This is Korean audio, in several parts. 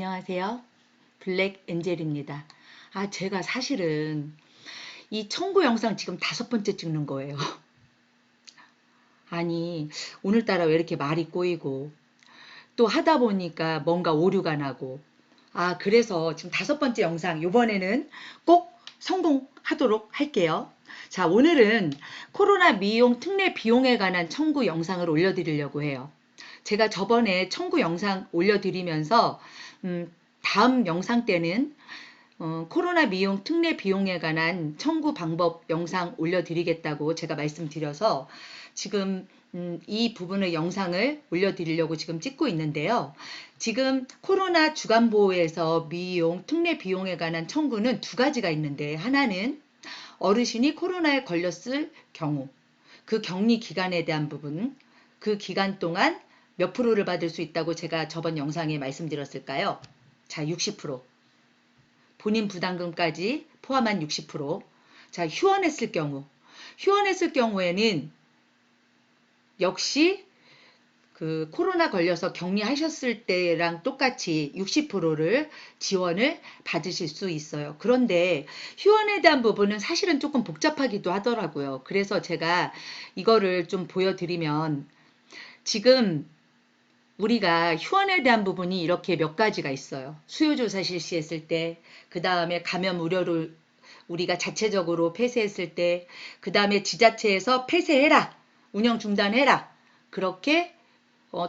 안녕하세요. 블랙 엔젤입니다. 제가 사실은 이 청구 영상 지금 5번째 찍는 거예요. 아니, 오늘따라 왜 이렇게 말이 꼬이고, 또 하다 보니까 뭔가 오류가 나고, 그래서 지금 5번째 영상, 이번에는 꼭 성공하도록 할게요. 자, 오늘은 코로나 미용 특례 비용에 관한 청구 영상을 올려드리려고 해요. 제가 저번에 청구 영상 올려드리면서 다음 영상 때는 코로나 미용 특례 비용에 관한 청구 방법 영상 올려드리겠다고 제가 말씀드려서 지금 이 부분의 영상을 올려드리려고 지금 찍고 있는데요. 지금 코로나 주간보호에서 미용 특례 비용에 관한 청구는 두 가지가 있는데, 하나는 어르신이 코로나에 걸렸을 경우 그 격리 기간에 대한 부분, 그 기간 동안 몇 프로를 받을 수 있다고 제가 저번 영상에 말씀드렸을까요? 자, 60%. 본인 부담금까지 포함한 60%. 자, 휴원했을 경우에는 역시 그 코로나 걸려서 격리하셨을 때랑 똑같이 60%를 지원을 받으실 수 있어요. 그런데 휴원에 대한 부분은 사실은 조금 복잡하기도 하더라고요. 그래서 제가 이거를 좀 보여드리면, 지금 우리가 휴원에 대한 부분이 이렇게 몇 가지가 있어요. 수요조사 실시했을 때, 그 다음에 감염 우려를 우리가 자체적으로 폐쇄했을 때, 그 다음에 지자체에서 폐쇄해라, 운영 중단해라, 그렇게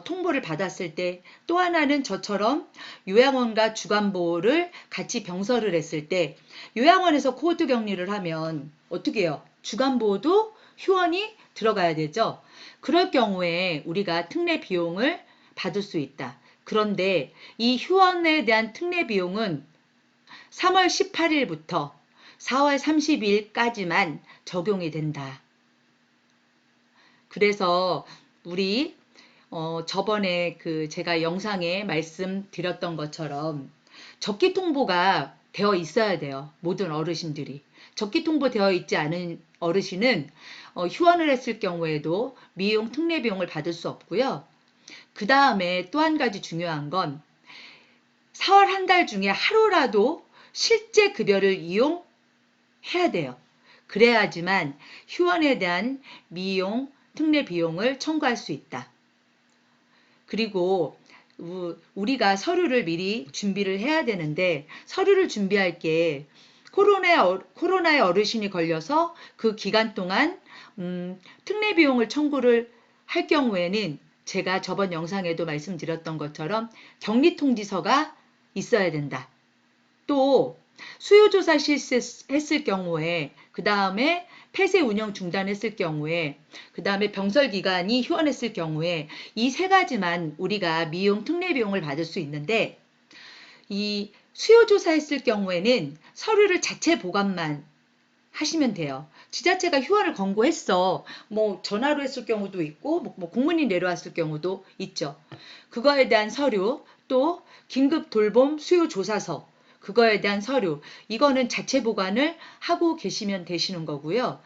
통보를 받았을 때, 또 하나는 저처럼 요양원과 주간보호를 같이 병설을 했을 때, 요양원에서 코호트 격리를 하면 어떻게 해요? 주간보호도 휴원이 들어가야 되죠. 그럴 경우에 우리가 특례 비용을 받을 수 있다. 그런데 이 휴원에 대한 특례 비용은 3월 18일부터 4월 30일까지만 적용이 된다. 그래서 우리 저번에 제가 영상에 말씀드렸던 것처럼 적기 통보가 되어 있어야 돼요. 모든 어르신들이. 적기 통보되어 있지 않은 어르신은 휴원을 했을 경우에도 미용 특례 비용을 받을 수 없고요. 그 다음에 또 한 가지 중요한 건 4월 한 달 중에 하루라도 실제 급여를 이용해야 돼요. 그래야지만 휴원에 대한 미용 특례 비용을 청구할 수 있다. 그리고 우리가 서류를 미리 준비를 해야 되는데, 서류를 준비할 게 코로나에 어르신이 걸려서 그 기간 동안 특례 비용을 청구를 할 경우에는 제가 저번 영상에도 말씀드렸던 것처럼 격리통지서가 있어야 된다. 또 수요조사 실시했을 경우에, 그 다음에 폐쇄 운영 중단했을 경우에, 그 다음에 병설기간이 휴원했을 경우에 이 세 가지만 우리가 미용 특례 비용을 받을 수 있는데, 이 수요조사했을 경우에는 서류를 자체 보관만 하시면 돼요. 지자체가 휴원을 권고했어. 전화로 했을 경우도 있고, 공문이 내려왔을 경우도 있죠. 그거에 대한 서류, 또 긴급 돌봄 수요 조사서, 그거에 대한 서류, 이거는 자체 보관을 하고 계시면 되시는 거고요.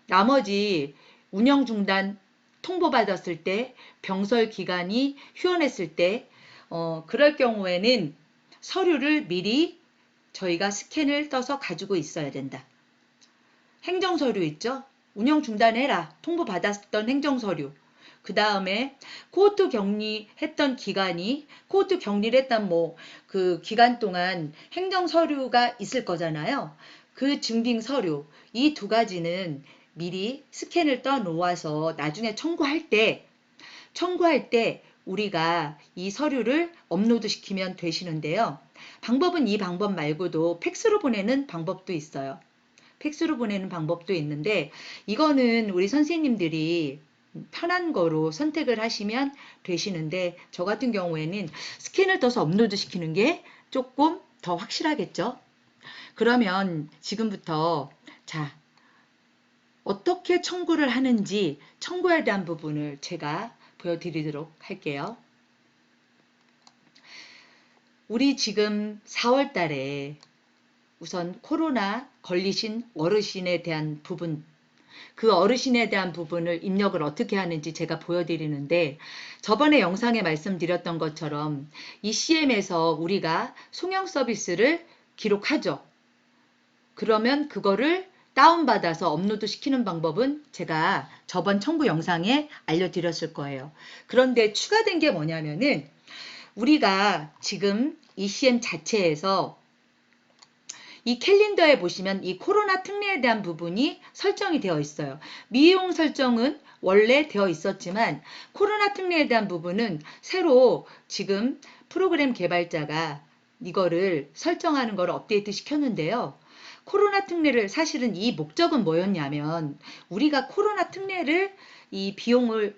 나머지 운영 중단 통보받았을 때, 병설 기간이 휴원했을 때, 그럴 경우에는 서류를 미리 저희가 스캔을 떠서 가지고 있어야 된다. 행정서류 있죠? 운영 중단해라, 통보받았던 행정서류. 그 다음에 코호트 격리했던 기간이, 코호트 격리를 했던 그 기간 동안 행정서류가 있을 거잖아요. 그 증빙 서류, 이 두 가지는 미리 스캔을 떠 놓아서 나중에 청구할 때 우리가 이 서류를 업로드 시키면 되시는데요. 방법은 이 방법 말고도 팩스로 보내는 방법도 있어요. 팩스로 보내는 방법도 있는데, 이거는 우리 선생님들이 편한 거로 선택을 하시면 되시는데, 저 같은 경우에는 스캔을 떠서 업로드 시키는 게 조금 더 확실하겠죠. 그러면 지금부터 어떻게 청구를 하는지, 청구에 대한 부분을 제가 보여드리도록 할게요. 우리 지금 4월 달에 우선 코로나 걸리신 어르신에 대한 부분, 그 어르신에 대한 부분을 입력을 어떻게 하는지 제가 보여드리는데, 저번에 영상에 말씀드렸던 것처럼 ECM에서 우리가 송영 서비스를 기록하죠. 그러면 그거를 다운받아서 업로드 시키는 방법은 제가 저번 첨부 영상에 알려드렸을 거예요. 그런데 추가된 게 뭐냐면은, 우리가 지금 ECM 자체에서 이 캘린더에 보시면 이 코로나 특례에 대한 부분이 설정이 되어 있어요. 미용 설정은 원래 되어 있었지만 코로나 특례에 대한 부분은 새로 지금 프로그램 개발자가 이거를 설정하는 걸 업데이트 시켰는데요. 코로나 특례를 사실은 이 목적은 뭐였냐면, 우리가 코로나 특례를 이 비용을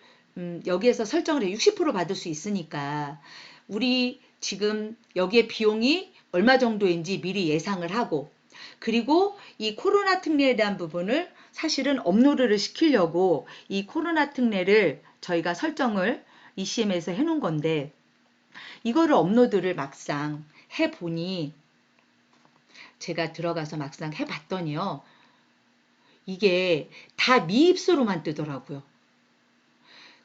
여기에서 설정을 해 60% 받을 수 있으니까 우리 지금 여기에 비용이 얼마 정도인지 미리 예상을 하고, 그리고 이 코로나 특례에 대한 부분을 사실은 업로드를 시키려고 이 코로나 특례를 저희가 설정을 ECM에서 해놓은 건데, 이거를 업로드를 막상 해보니, 제가 들어가서 막상 해봤더니요, 이게 다 미입수로만 뜨더라고요.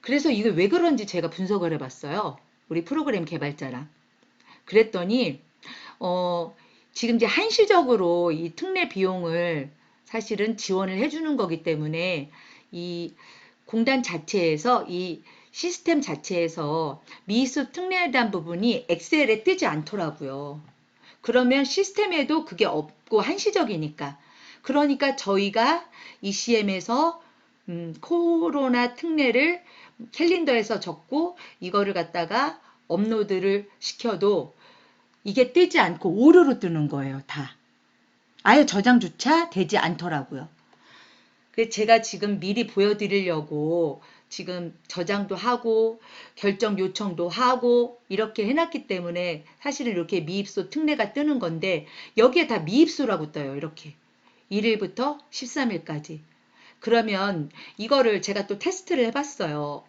그래서 이게 왜 그런지 제가 분석을 해봤어요. 우리 프로그램 개발자랑. 그랬더니 지금 이제 한시적으로 이 특례 비용을 사실은 지원을 해주는 거기 때문에 이 공단 자체에서 이 시스템 자체에서 미입수 특례에 대한 부분이 엑셀에 뜨지 않더라고요. 그러면 시스템에도 그게 없고 한시적이니까. 그러니까 저희가 ECM에서 코로나 특례를 캘린더에서 적고 이거를 갖다가 업로드를 시켜도 이게 뜨지 않고 오류로 뜨는 거예요. 다. 아예 저장조차 되지 않더라고요. 그래서 제가 지금 미리 보여드리려고 지금 저장도 하고 결정 요청도 하고 이렇게 해놨기 때문에 사실은 이렇게 미입수 특례가 뜨는 건데, 여기에 다 미입수라고 떠요. 이렇게 1일부터 13일까지. 그러면 이거를 제가 또 테스트를 해봤어요.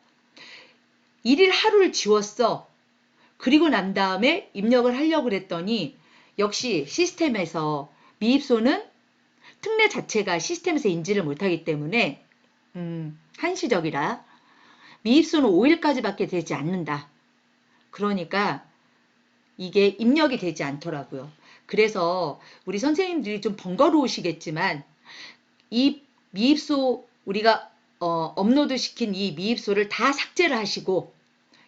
1일 하루를 지웠어. 그리고 난 다음에 입력을 하려고 그랬더니 역시 시스템에서 미입소는 특례 자체가 시스템에서 인지를 못하기 때문에 한시적이라 미입소는 5일까지밖에 되지 않는다. 그러니까 이게 입력이 되지 않더라고요. 그래서 우리 선생님들이 좀 번거로우시겠지만 이 미입소 우리가 업로드 시킨 이 미입소를 다 삭제를 하시고,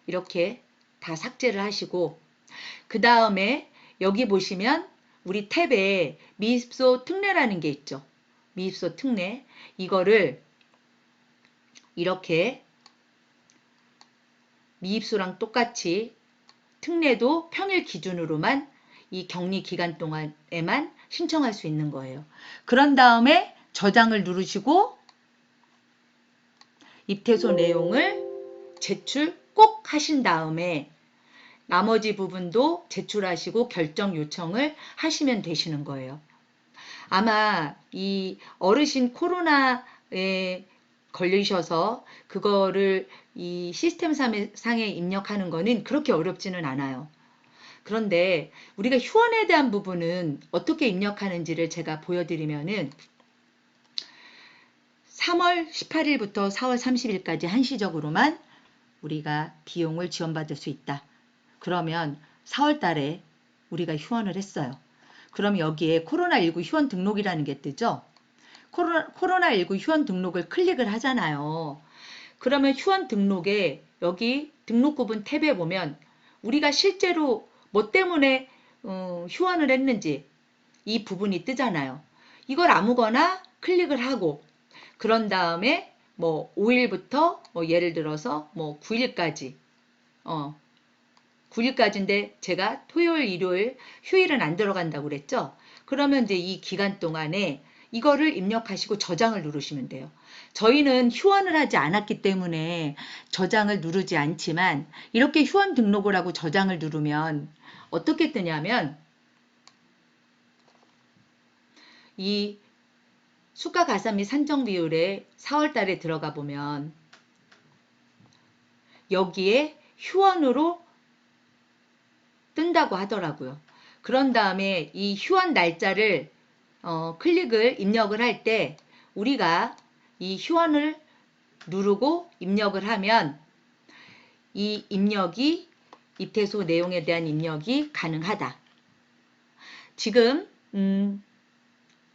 이렇게 다 삭제를 하시고, 그 다음에 여기 보시면 우리 탭에 미입소 특례라는 게 있죠. 미입소 특례. 이거를 이렇게 미입소랑 똑같이 특례도 평일 기준으로만 이 격리 기간 동안에만 신청할 수 있는 거예요. 그런 다음에 저장을 누르시고 입퇴소 내용을 제출 꼭 하신 다음에 나머지 부분도 제출하시고 결정 요청을 하시면 되시는 거예요. 아마 이 어르신 코로나에 걸리셔서 그거를 이 시스템 상에 입력하는 거는 그렇게 어렵지는 않아요. 그런데 우리가 휴원에 대한 부분은 어떻게 입력하는지를 제가 보여드리면은 3월 18일부터 4월 30일까지 한시적으로만 우리가 비용을 지원받을 수 있다. 그러면 4월 달에 우리가 휴원을 했어요. 그럼 여기에 코로나19 휴원 등록이라는 게 뜨죠. 코로나19 휴원 등록을 클릭을 하잖아요. 그러면 휴원 등록에 여기 등록부분 탭에 보면 우리가 실제로 뭐 때문에 휴원을 했는지 이 부분이 뜨잖아요. 이걸 아무거나 클릭을 하고, 그런 다음에 뭐 5일부터 뭐 예를 들어서 뭐 9일까지 9일까지인데 제가 토요일, 일요일, 휴일은 안 들어간다고 그랬죠? 그러면 이제 이 기간 동안에 이거를 입력하시고 저장을 누르시면 돼요. 저희는 휴원을 하지 않았기 때문에 저장을 누르지 않지만, 이렇게 휴원 등록을 하고 저장을 누르면 어떻게 뜨냐면, 이 수가 가산 및 산정 비율에 4월 달에 들어가 보면 여기에 휴원으로 뜬다고 하더라고요. 그런 다음에 이 휴원 날짜를 클릭을 입력을 할 때 우리가 이 휴원을 누르고 입력을 하면 이 입력이 입퇴소 내용에 대한 입력이 가능하다. 지금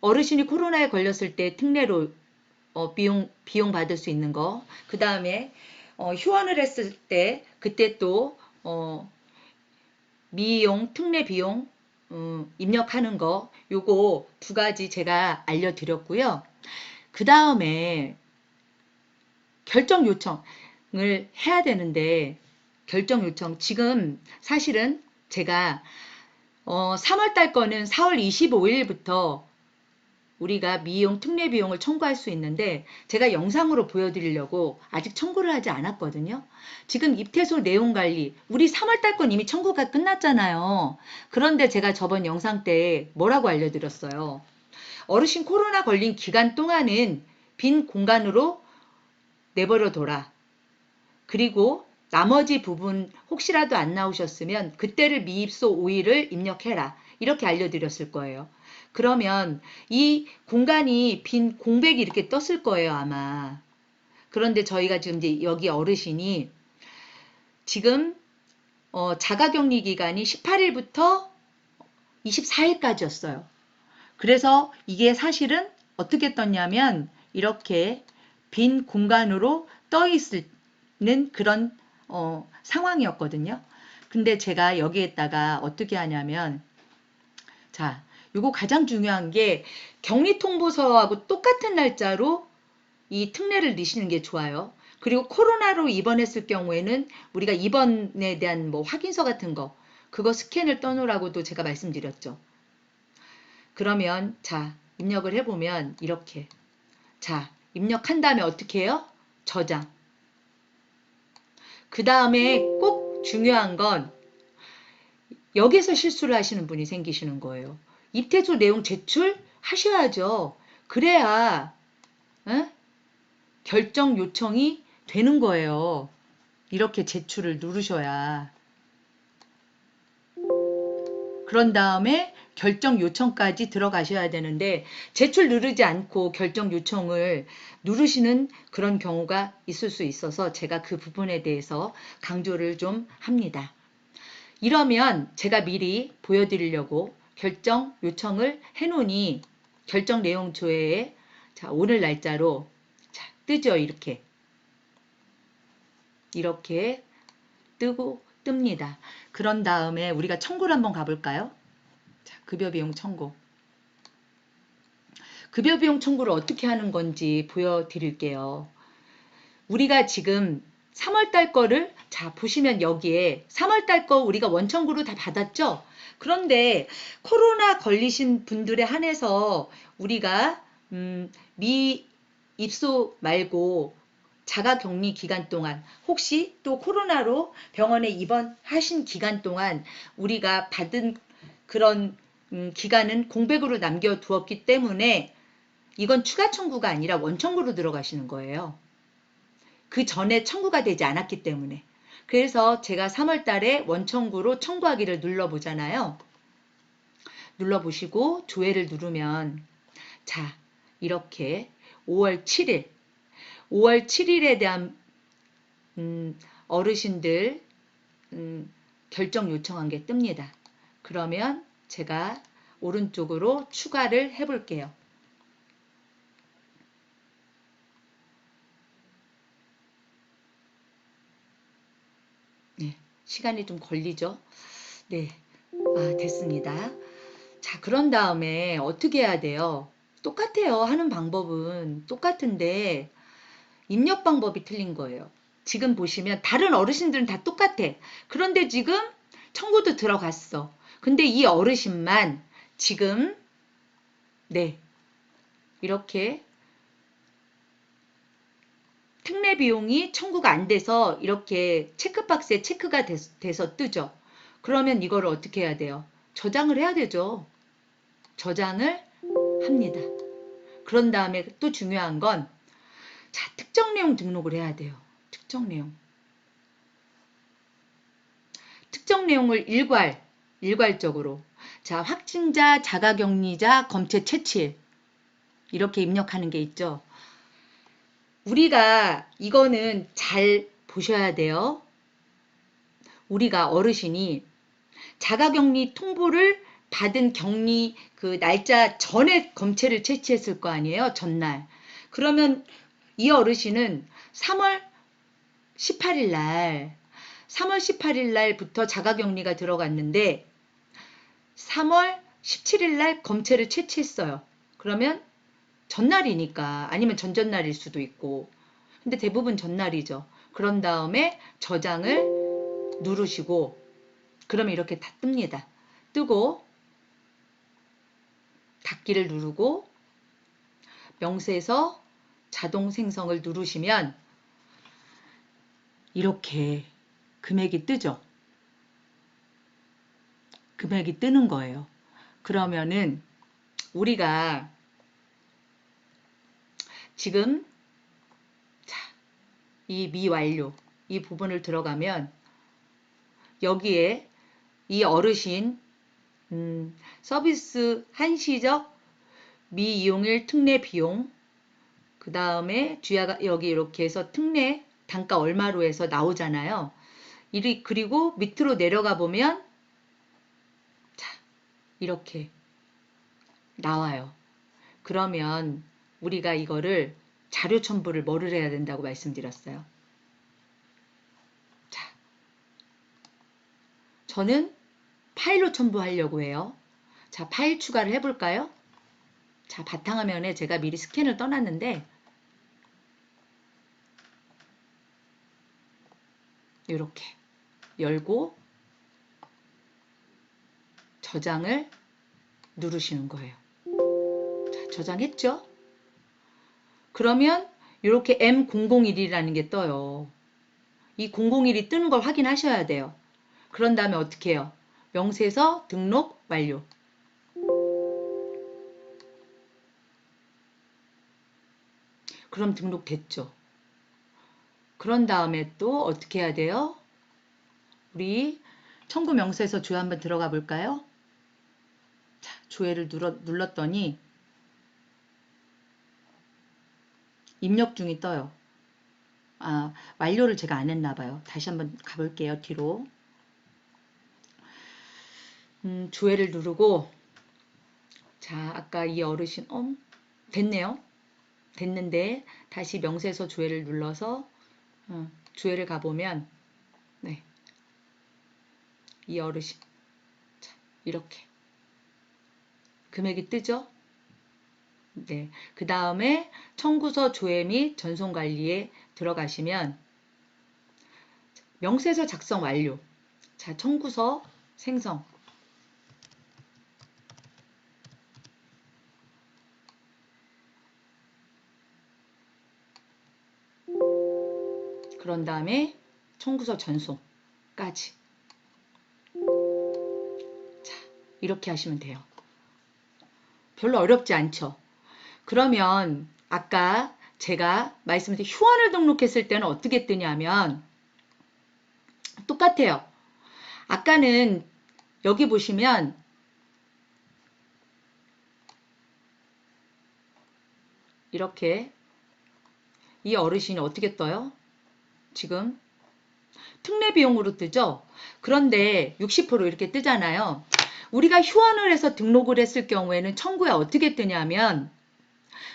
어르신이 코로나에 걸렸을 때 특례로 비용 받을 수 있는 거, 그 다음에 휴원을 했을 때 그때 또 미용 특례 비용 입력하는 거, 요거 두 가지 제가 알려드렸고요. 그 다음에 결정 요청을 해야 되는데, 결정 요청 지금 사실은 제가 3월달 거는 4월 25일부터 우리가 미용 특례 비용을 청구할 수 있는데, 제가 영상으로 보여드리려고 아직 청구를 하지 않았거든요. 지금 입퇴소 내용 관리, 우리 3월달 건 이미 청구가 끝났잖아요. 그런데 제가 저번 영상 때 뭐라고 알려드렸어요? 어르신 코로나 걸린 기간 동안은 빈 공간으로 내버려 둬라. 그리고 나머지 부분 혹시라도 안 나오셨으면 그때를 미입소 5일을 입력해라. 이렇게 알려드렸을 거예요. 그러면 이 공간이 빈 공백이 이렇게 떴을 거예요, 아마. 그런데 저희가 지금 이제 여기 어르신이 지금 자가격리 기간이 18일부터 24일까지였어요. 그래서 이게 사실은 어떻게 떴냐면 이렇게 빈 공간으로 떠 있는 그런 상황이었거든요. 근데 제가 여기에다가 어떻게 하냐면, 자, 요거 가장 중요한 게 격리 통보서하고 똑같은 날짜로 이 특례를 넣으시는 게 좋아요. 그리고 코로나로 입원했을 경우에는 우리가 입원에 대한 뭐 확인서 같은 거, 그거 스캔을 떠놓으라고도 제가 말씀드렸죠. 그러면 자, 입력을 해보면 이렇게, 자, 입력한 다음에 어떻게 해요? 저장. 그 다음에 꼭 중요한 건 여기서 실수를 하시는 분이 생기시는 거예요. 입퇴소 내용 제출하셔야죠. 그래야 결정 요청이 되는 거예요. 이렇게 제출을 누르셔야. 그런 다음에 결정 요청까지 들어가셔야 되는데, 제출 누르지 않고 결정 요청을 누르시는 그런 경우가 있을 수 있어서 제가 그 부분에 대해서 강조를 좀 합니다. 이러면 제가 미리 보여드리려고 결정 요청을 해놓으니 결정 내용 조회에 자, 오늘 날짜로 자, 뜨죠. 이렇게 뜨고 뜹니다. 그런 다음에 우리가 청구를 한번 가볼까요? 자, 급여비용 청구. 급여비용 청구를 어떻게 하는 건지 보여드릴게요. 우리가 지금 3월달 거를 자 보시면 여기에 3월달 거 우리가 원청구로 다 받았죠? 그런데 코로나 걸리신 분들에 한해서 우리가 미입소 말고 자가격리 기간 동안 혹시 또 코로나로 병원에 입원하신 기간 동안 우리가 받은 그런 기간은 공백으로 남겨두었기 때문에 이건 추가 청구가 아니라 원청구로 들어가시는 거예요. 그 전에 청구가 되지 않았기 때문에. 그래서 제가 3월 달에 원청구로 청구하기를 눌러보잖아요. 눌러보시고 조회를 누르면 자, 이렇게 5월 7일에 대한 어르신들 결정 요청한 게 뜹니다. 그러면 제가 오른쪽으로 추가를 해볼게요. 네, 시간이 좀 걸리죠? 네, 됐습니다. 자, 그런 다음에 어떻게 해야 돼요? 똑같아요. 하는 방법은 똑같은데 입력 방법이 틀린 거예요. 지금 보시면 다른 어르신들은 다 똑같아. 그런데 지금 청구도 들어갔어. 근데 이 어르신만 지금 네, 이렇게 특례 비용이 청구가 안 돼서 이렇게 체크박스에 체크가 돼서 뜨죠. 그러면 이거를 어떻게 해야 돼요? 저장을 해야 되죠. 저장을 합니다. 그런 다음에 또 중요한 건 자, 특정 내용 등록을 해야 돼요. 특정 내용. 특정 내용을 일괄적으로. 자, 확진자, 자가격리자, 검체 채취일. 이렇게 입력하는 게 있죠. 우리가 이거는 잘 보셔야 돼요. 우리가 어르신이 자가격리 통보를 받은 격리 그 날짜 전에 검체를 채취했을 거 아니에요. 전날. 그러면 이 어르신은 3월 18일 날 3월 18일 날부터 자가격리가 들어갔는데 3월 17일 날 검체를 채취했어요. 그러면 전날이니까 아니면 전전날일 수도 있고 근데 대부분 전날이죠. 그런 다음에 저장을 누르시고 그러면 이렇게 다 뜹니다. 뜨고 닫기를 누르고 명세서 자동 생성을 누르시면 이렇게 금액이 뜨죠. 금액이 뜨는 거예요. 그러면은 우리가 지금 이 미완료 이 부분을 들어가면 여기에 이 어르신 서비스 한시적 미이용일 특례 비용 그 다음에 주야가 여기 이렇게 해서 특례 단가 얼마로 해서 나오잖아요. 그리고 밑으로 내려가 보면 자, 이렇게 나와요. 그러면 우리가 이거를 자료 첨부를 뭐를 해야 된다고 말씀드렸어요. 자, 저는 파일로 첨부하려고 해요. 자, 파일 추가를 해볼까요? 자, 바탕화면에 제가 미리 스캔을 떠놨는데 이렇게 열고 저장을 누르시는 거예요. 자, 저장했죠? 그러면 이렇게 M001이라는 게 떠요. 이 001이 뜨는 걸 확인하셔야 돼요. 그런 다음에 어떻게 해요? 명세서 등록 완료. 그럼 등록됐죠. 그런 다음에 또 어떻게 해야 돼요? 우리 청구 명세서 조회 한번 들어가 볼까요? 자, 조회를 눌렀더니 입력 중이 떠요. 아, 완료를 제가 안 했나 봐요. 다시 한번 가볼게요. 뒤로. 조회를 누르고 자, 아까 이 어르신 됐네요. 됐는데 다시 명세서 조회를 눌러서 조회를 가보면 네, 이 어르신 자, 이렇게 금액이 뜨죠? 네, 그 다음에 청구서 조회 및 전송관리에 들어가시면 명세서 작성 완료. 자, 청구서 생성. 그런 다음에 청구서 전송까지. 자, 이렇게 하시면 돼요. 별로 어렵지 않죠? 그러면 아까 제가 말씀드린 휴원을 등록했을 때는 어떻게 뜨냐면 똑같아요. 아까는 여기 보시면 이렇게 이 어르신이 어떻게 떠요? 지금 특례 비용으로 뜨죠? 그런데 60% 이렇게 뜨잖아요. 우리가 휴원을 해서 등록을 했을 경우에는 청구에 어떻게 뜨냐면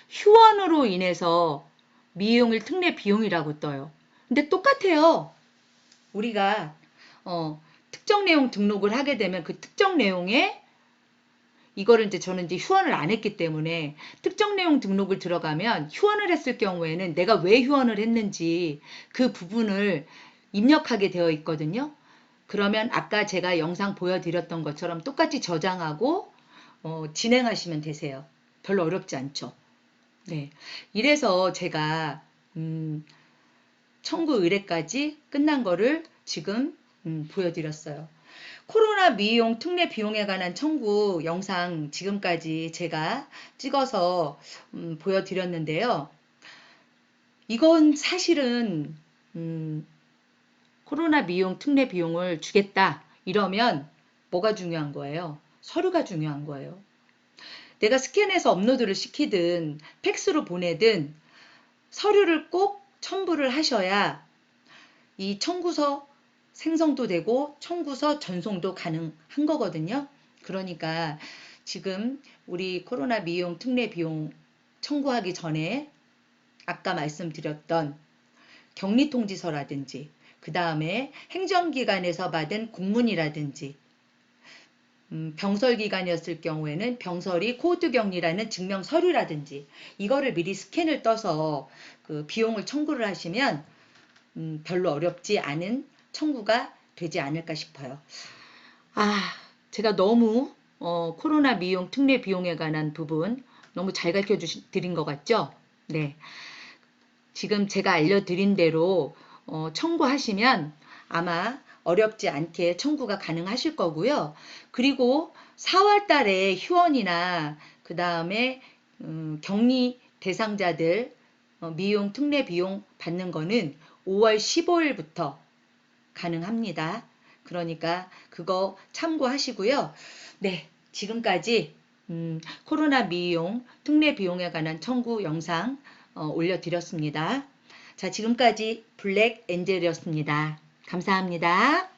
휴원으로 인해서 미이용일 특례 비용이라고 떠요. 근데 똑같아요. 우리가 특정 내용 등록을 하게 되면 그 특정 내용에 이거를 저는 이제 휴원을 안 했기 때문에 특정 내용 등록을 들어가면 휴원을 했을 경우에는 내가 왜 휴원을 했는지 그 부분을 입력하게 되어 있거든요. 그러면 아까 제가 영상 보여드렸던 것처럼 똑같이 저장하고 진행하시면 되세요. 별로 어렵지 않죠. 네, 이래서 제가 청구 의뢰까지 끝난 거를 지금 보여드렸어요. 코로나 미용 특례 비용에 관한 청구 영상 지금까지 제가 찍어서 보여드렸는데요. 이건 사실은 코로나 미용 특례 비용을 주겠다 이러면 뭐가 중요한 거예요? 서류가 중요한 거예요. 내가 스캔해서 업로드를 시키든 팩스로 보내든 서류를 꼭 첨부를 하셔야 이 청구서 생성도 되고 청구서 전송도 가능한 거거든요. 그러니까 지금 우리 코로나 미용 특례 비용 청구하기 전에 아까 말씀드렸던 격리통지서라든지 그 다음에 행정기관에서 받은 공문이라든지 병설기관이었을 경우에는 병설이 코드격리라는 증명서류라든지 이거를 미리 스캔을 떠서 그 비용을 청구를 하시면 별로 어렵지 않은 청구가 되지 않을까 싶어요. 제가 너무 코로나 미용 특례 비용에 관한 부분 너무 잘 가르쳐 드린 것 같죠? 네. 지금 제가 알려드린 대로 청구하시면 아마 어렵지 않게 청구가 가능하실 거고요. 그리고 4월 달에 휴원이나 그 다음에 격리 대상자들 미용 특례 비용 받는 거는 5월 15일부터 가능합니다. 그러니까 그거 참고하시고요. 네, 지금까지 코로나 미용 특례 비용에 관한 청구 영상 올려드렸습니다. 자, 지금까지 블랙 엔젤이었습니다. 감사합니다.